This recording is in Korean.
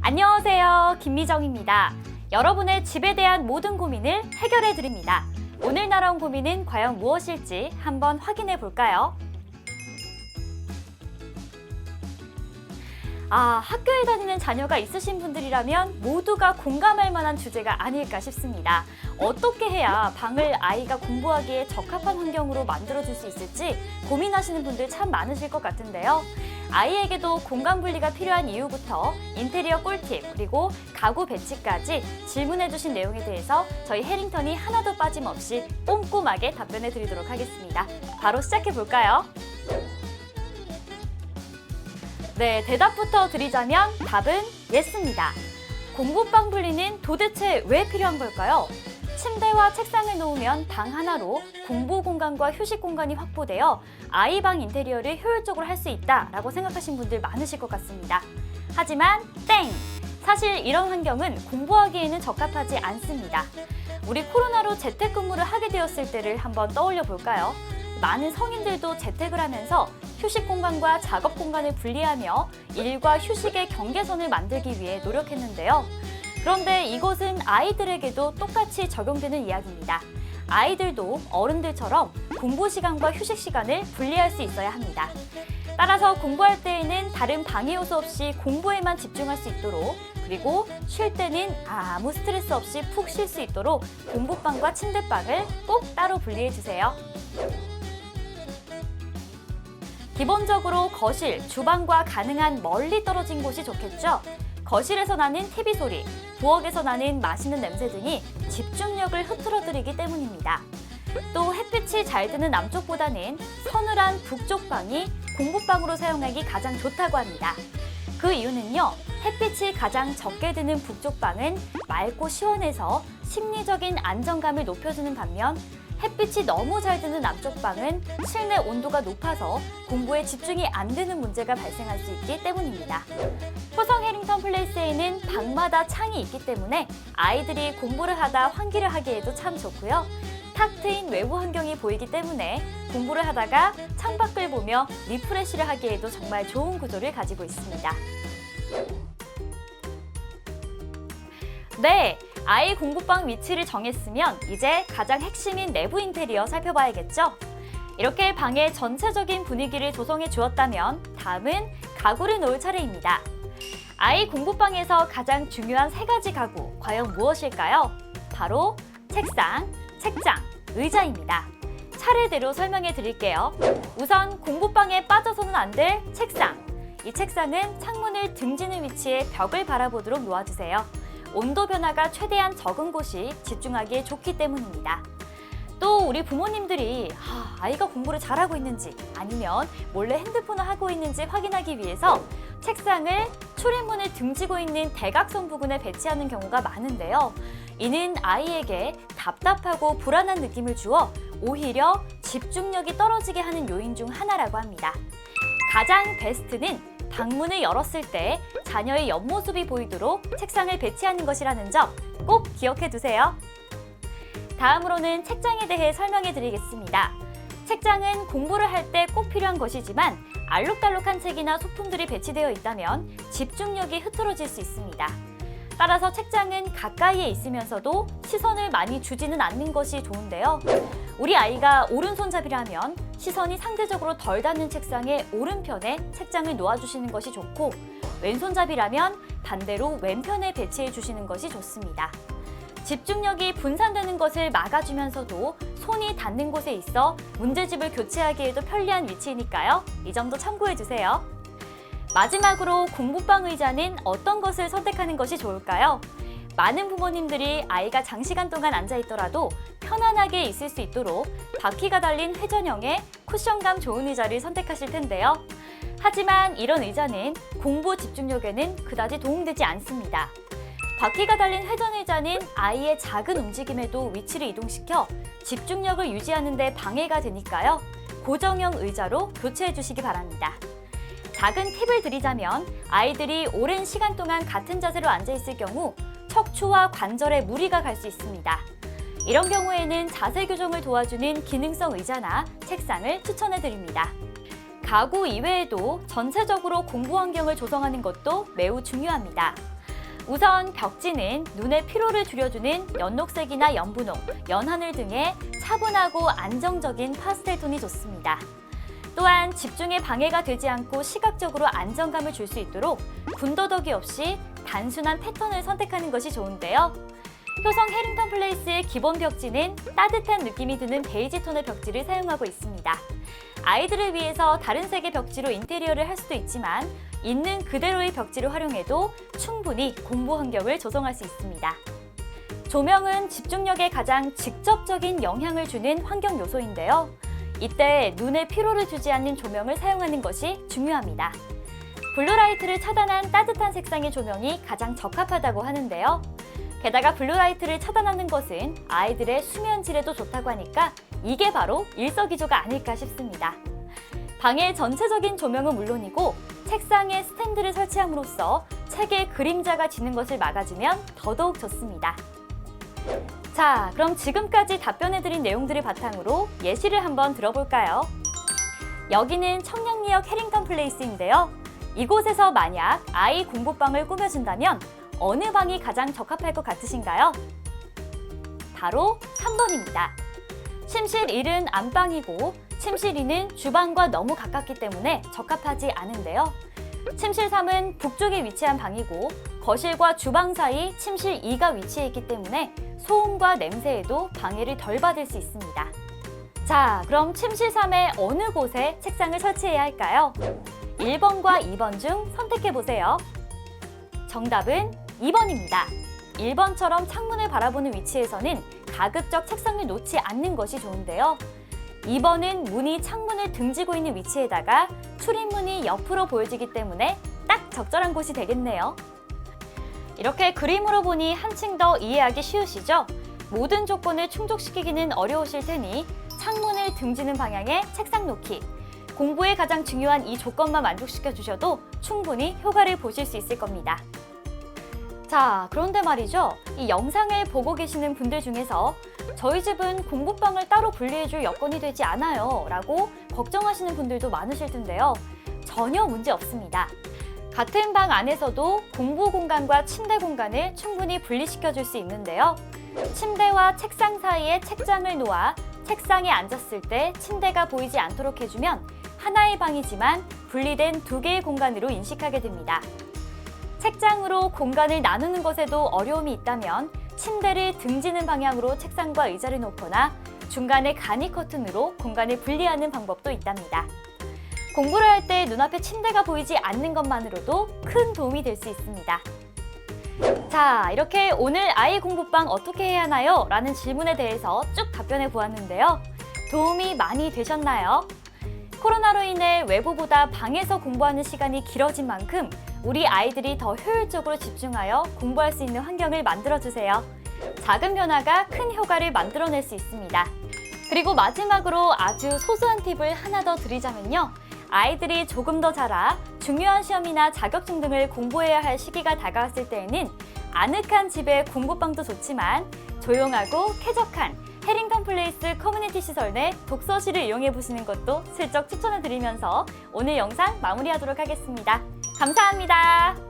안녕하세요. 김미정입니다. 여러분의 집에 대한 모든 고민을 해결해 드립니다. 오늘 날아온 고민은 과연 무엇일지 한번 확인해 볼까요? 학교에 다니는 자녀가 있으신 분들이라면 모두가 공감할 만한 주제가 아닐까 싶습니다. 어떻게 해야 방을 아이가 공부하기에 적합한 환경으로 만들어줄 수 있을지 고민하시는 분들 참 많으실 것 같은데요. 아이에게도 공간 분리가 필요한 이유부터 인테리어 꿀팁 그리고 가구 배치까지 질문해주신 내용에 대해서 저희 해링턴이 하나도 빠짐없이 꼼꼼하게 답변해 드리도록 하겠습니다. 바로 시작해 볼까요? 네, 대답부터 드리자면 답은 예스입니다. 공부방 분리는 도대체 왜 필요한 걸까요? 침대와 책상을 놓으면 방 하나로 공부 공간과 휴식 공간이 확보되어 아이 방 인테리어를 효율적으로 할 수 있다라고 생각하신 분들 많으실 것 같습니다. 하지만 땡! 사실 이런 환경은 공부하기에는 적합하지 않습니다. 우리 코로나로 재택근무를 하게 되었을 때를 한번 떠올려 볼까요? 많은 성인들도 재택을 하면서 휴식 공간과 작업 공간을 분리하며 일과 휴식의 경계선을 만들기 위해 노력했는데요. 그런데 이것은 아이들에게도 똑같이 적용되는 이야기입니다. 아이들도 어른들처럼 공부 시간과 휴식 시간을 분리할 수 있어야 합니다. 따라서 공부할 때에는 다른 방해 요소 없이 공부에만 집중할 수 있도록, 그리고 쉴 때는 아무 스트레스 없이 푹 쉴 수 있도록 공부방과 침대방을 꼭 따로 분리해 주세요. 기본적으로 거실, 주방과 가능한 멀리 떨어진 곳이 좋겠죠? 거실에서 나는 TV 소리, 부엌에서 나는 맛있는 냄새 등이 집중력을 흐트러뜨리기 때문입니다. 또 햇빛이 잘 드는 남쪽보다는 서늘한 북쪽 방이 공부방으로 사용하기 가장 좋다고 합니다. 그 이유는요, 햇빛이 가장 적게 드는 북쪽 방은 맑고 시원해서 심리적인 안정감을 높여주는 반면 햇빛이 너무 잘 드는 남쪽 방은 실내 온도가 높아서 공부에 집중이 안 되는 문제가 발생할 수 있기 때문입니다. 효성 해링턴 플레이스에는 방마다 창이 있기 때문에 아이들이 공부를 하다 환기를 하기에도 참 좋고요. 탁 트인 외부 환경이 보이기 때문에 공부를 하다가 창밖을 보며 리프레시를 하기에도 정말 좋은 구조를 가지고 있습니다. 네, 아이 공부방 위치를 정했으면 이제 가장 핵심인 내부 인테리어 살펴봐야겠죠? 이렇게 방의 전체적인 분위기를 조성해 주었다면 다음은 가구를 놓을 차례입니다. 아이 공부방에서 가장 중요한 3가지 가구, 과연 무엇일까요? 바로 책상, 책장, 의자입니다. 차례대로 설명해 드릴게요. 우선 공부방에 빠져서는 안 될 책상. 이 책상은 창문을 등지는 위치에 벽을 바라보도록 놓아주세요. 온도 변화가 최대한 적은 곳이 집중하기에 좋기 때문입니다. 또 우리 부모님들이 아이가 공부를 잘하고 있는지 아니면 몰래 핸드폰을 하고 있는지 확인하기 위해서 책상을 출입문을 등지고 있는 대각선 부근에 배치하는 경우가 많은데요. 이는 아이에게 답답하고 불안한 느낌을 주어 오히려 집중력이 떨어지게 하는 요인 중 하나라고 합니다. 가장 베스트는 방문을 열었을 때 자녀의 옆모습이 보이도록 책상을 배치하는 것이라는 점 꼭 기억해 두세요. 다음으로는 책장에 대해 설명해 드리겠습니다. 책장은 공부를 할 때 꼭 필요한 것이지만 알록달록한 책이나 소품들이 배치되어 있다면 집중력이 흐트러질 수 있습니다. 따라서 책장은 가까이에 있으면서도 시선을 많이 주지는 않는 것이 좋은데요. 우리 아이가 오른손잡이라면 시선이 상대적으로 덜 닿는 책상의 오른편에 책장을 놓아주시는 것이 좋고, 왼손잡이라면 반대로 왼편에 배치해 주시는 것이 좋습니다. 집중력이 분산되는 것을 막아주면서도 손이 닿는 곳에 있어 문제집을 교체하기에도 편리한 위치이니까요. 이 점도 참고해 주세요. 마지막으로 공부방 의자는 어떤 것을 선택하는 것이 좋을까요? 많은 부모님들이 아이가 장시간 동안 앉아있더라도 편안하게 있을 수 있도록 바퀴가 달린 회전형의 쿠션감 좋은 의자를 선택하실 텐데요. 하지만 이런 의자는 공부 집중력에는 그다지 도움되지 않습니다. 바퀴가 달린 회전 의자는 아이의 작은 움직임에도 위치를 이동시켜 집중력을 유지하는 데 방해가 되니까요. 고정형 의자로 교체해 주시기 바랍니다. 작은 팁을 드리자면 아이들이 오랜 시간 동안 같은 자세로 앉아있을 경우 척추와 관절에 무리가 갈 수 있습니다. 이런 경우에는 자세 교정을 도와주는 기능성 의자나 책상을 추천해 드립니다. 가구 이외에도 전체적으로 공부 환경을 조성하는 것도 매우 중요합니다. 우선 벽지는 눈의 피로를 줄여주는 연녹색이나 연분홍, 연하늘 등의 차분하고 안정적인 파스텔 톤이 좋습니다. 또한 집중에 방해가 되지 않고 시각적으로 안정감을 줄 수 있도록 군더더기 없이 단순한 패턴을 선택하는 것이 좋은데요. 효성 해링턴 플레이스의 기본 벽지는 따뜻한 느낌이 드는 베이지 톤의 벽지를 사용하고 있습니다. 아이들을 위해서 다른 색의 벽지로 인테리어를 할 수도 있지만 있는 그대로의 벽지를 활용해도 충분히 공부 환경을 조성할 수 있습니다. 조명은 집중력에 가장 직접적인 영향을 주는 환경 요소인데요. 이때 눈에 피로를 주지 않는 조명을 사용하는 것이 중요합니다. 블루라이트를 차단한 따뜻한 색상의 조명이 가장 적합하다고 하는데요. 게다가 블루라이트를 차단하는 것은 아이들의 수면 질에도 좋다고 하니까 이게 바로 일석이조가 아닐까 싶습니다. 방의 전체적인 조명은 물론이고 책상에 스탠드를 설치함으로써 책의 그림자가 지는 것을 막아주면 더더욱 좋습니다. 자, 그럼 지금까지 답변해드린 내용들을 바탕으로 예시를 한번 들어볼까요? 여기는 청량리역 해링턴 플레이스인데요. 이곳에서 만약 아이 공부방을 꾸며준다면 어느 방이 가장 적합할 것 같으신가요? 바로 3번입니다. 침실 1은 안방이고 침실 2는 주방과 너무 가깝기 때문에 적합하지 않은데요. 침실 3은 북쪽에 위치한 방이고 거실과 주방 사이 침실 2가 위치해 있기 때문에 소음과 냄새에도 방해를 덜 받을 수 있습니다. 자, 그럼 침실 3의 어느 곳에 책상을 설치해야 할까요? 1번과 2번 중 선택해보세요. 정답은 2번입니다. 1번처럼 창문을 바라보는 위치에서는 가급적 책상을 놓지 않는 것이 좋은데요. 2번은 문이 창문을 등지고 있는 위치에다가 출입문이 옆으로 보여지기 때문에 딱 적절한 곳이 되겠네요. 이렇게 그림으로 보니 한층 더 이해하기 쉬우시죠? 모든 조건을 충족시키기는 어려우실 테니 창문을 등지는 방향의 책상 놓기, 공부에 가장 중요한 이 조건만 만족시켜 주셔도 충분히 효과를 보실 수 있을 겁니다. 자, 그런데 말이죠. 이 영상을 보고 계시는 분들 중에서 저희 집은 공부방을 따로 분리해줄 여건이 되지 않아요 라고 걱정하시는 분들도 많으실 텐데요. 전혀 문제 없습니다. 같은 방 안에서도 공부 공간과 침대 공간을 충분히 분리시켜줄 수 있는데요. 침대와 책상 사이에 책장을 놓아 책상에 앉았을 때 침대가 보이지 않도록 해주면 하나의 방이지만 분리된 두 개의 공간으로 인식하게 됩니다. 책장으로 공간을 나누는 것에도 어려움이 있다면 침대를 등지는 방향으로 책상과 의자를 놓거나 중간에 가니 커튼으로 공간을 분리하는 방법도 있답니다. 공부를 할 때 눈앞에 침대가 보이지 않는 것만으로도 큰 도움이 될 수 있습니다. 자, 이렇게 오늘 아이 공부방 어떻게 해야 하나요? 라는 질문에 대해서 쭉 답변해 보았는데요. 도움이 많이 되셨나요? 코로나로 인해 외부보다 방에서 공부하는 시간이 길어진 만큼 우리 아이들이 더 효율적으로 집중하여 공부할 수 있는 환경을 만들어주세요. 작은 변화가 큰 효과를 만들어낼 수 있습니다. 그리고 마지막으로 아주 소소한 팁을 하나 더 드리자면요. 아이들이 조금 더 자라 중요한 시험이나 자격증 등을 공부해야 할 시기가 다가왔을 때에는 아늑한 집의 공부방도 좋지만 조용하고 쾌적한 해링턴 플레이스 커뮤니티 시설 내 독서실을 이용해 보시는 것도 슬쩍 추천해 드리면서 오늘 영상 마무리하도록 하겠습니다. 감사합니다.